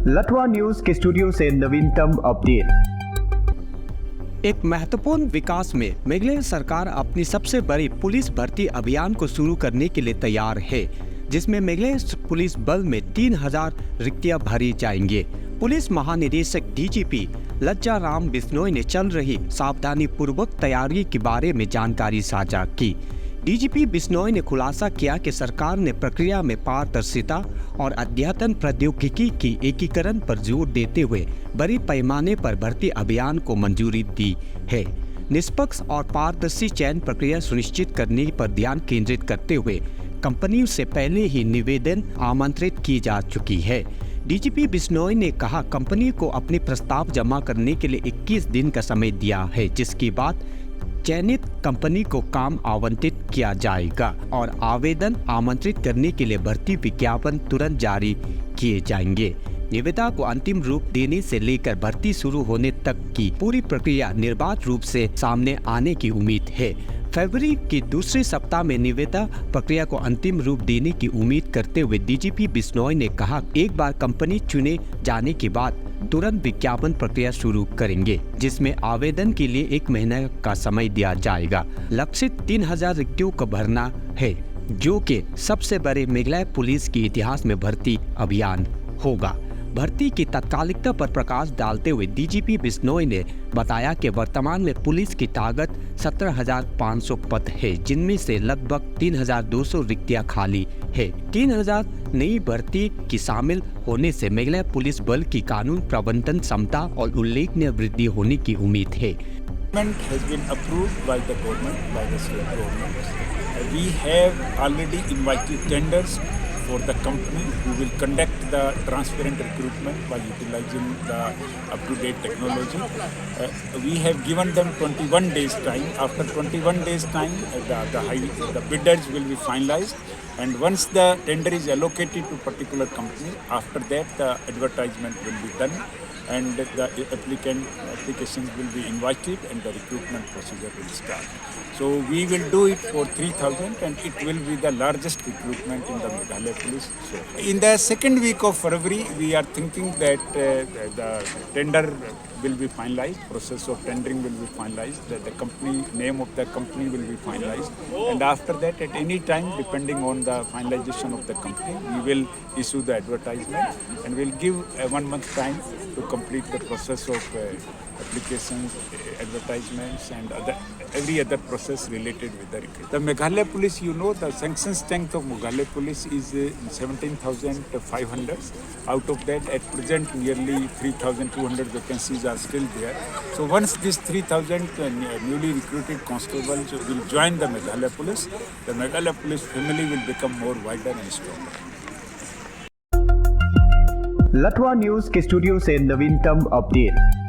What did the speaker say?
लटवा news के studio से नवीनतम अपडेट। एक महत्वपूर्ण विकास में मेघालय सरकार अपनी सबसे बड़ी पुलिस भर्ती अभियान को शुरू करने के लिए तैयार है, जिसमें मेघालय पुलिस बल में 3000 रिक्तियां भरी जाएंगे। पुलिस महानिदेशक डीजीपी लज्जा राम बिश्नोई ने चल रही सावधानी पूर्वक तैयारी के बारे में जानकारी साझा की। डीजीपी बिश्नोई ने खुलासा किया कि सरकार ने प्रक्रिया में पारदर्शिता और अद्यतन प्रौद्योगिकी की एकीकरण पर जोर देते हुए बड़ी पैमाने पर भर्ती अभियान को मंजूरी दी है। निष्पक्ष और पारदर्शी चयन प्रक्रिया सुनिश्चित करने पर ध्यान केंद्रित करते हुए कंपनियों से पहले ही निवेदन आमंत्रित की जा चुकी है। डीजीपी बिश्नोई ने कहा, कंपनी को अपने प्रस्ताव जमा करने के लिए 21 दिन का समय दिया है, जिसके बाद चयनित कंपनी को काम आवंटित किया जाएगा और आवेदन आमंत्रित करने के लिए भर्ती विज्ञापन तुरंत जारी किए जाएंगे। निविदा को अंतिम रूप देने से लेकर भर्ती शुरू होने तक की पूरी प्रक्रिया निर्बाध रूप से सामने आने की उम्मीद है। फरवरी के दूसरे सप्ताह में निविदा प्रक्रिया को अंतिम रूप देने की उम्मीद करते हुए डीजीपी बिश्नोई ने कहा, एक बार कंपनी चुने जाने के बाद तुरंत विज्ञापन प्रक्रिया शुरू करेंगे, जिसमें आवेदन के लिए 1 महीने का समय दिया जाएगा। लक्षित 3000 रिक्तियों को भरना है, जो कि सबसे बड़े मेघालय पुलिस के इतिहास में भर्ती अभियान होगा। भर्ती की तात्कालिकता पर प्रकाश डालते हुए डीजीपी बिश्नोई ने बताया कि वर्तमान में पुलिस की ताकत 17,500 पद है, जिनमें से लगभग 3,200 रिक्तियां खाली है। 3,000 नई भर्ती की शामिल होने से मेघालय पुलिस बल की कानून प्रबंधन क्षमता और उल्लेखनीय वृद्धि होने की उम्मीद है। Has been approved by the government, by the state government. We have already invited tenders for the company who will conduct the transparent recruitment by utilizing the up-to-date technology. We have given them 21 days time. After 21 days time, the bidders will be finalized, and once the tender is allocated to particular company, after that the advertisement will be done, and the applications will be invited and the recruitment procedure will start. So we will do it for 3,000, and it will be the largest recruitment in the Meghalaya police. So in the second week of February, we are thinking that the tender will be finalized, process of tendering will be finalized, the company name of the company will be finalized, and after that, at any time, depending on the finalization of the company, we will issue the advertisement, and we'll give 1 month time to complete the process of applications, advertisements, and every other process related with the recruitment. The Meghalaya police, you know, the sanction strength of Meghalaya police is 17,500. Out of that, at present, nearly 3,200 vacancies are still there. So once these 3,000 newly recruited constables will join the Meghalaya police, the Meghalaya police family will become more wider and stronger. लटवा news के studio से नवीनतम update.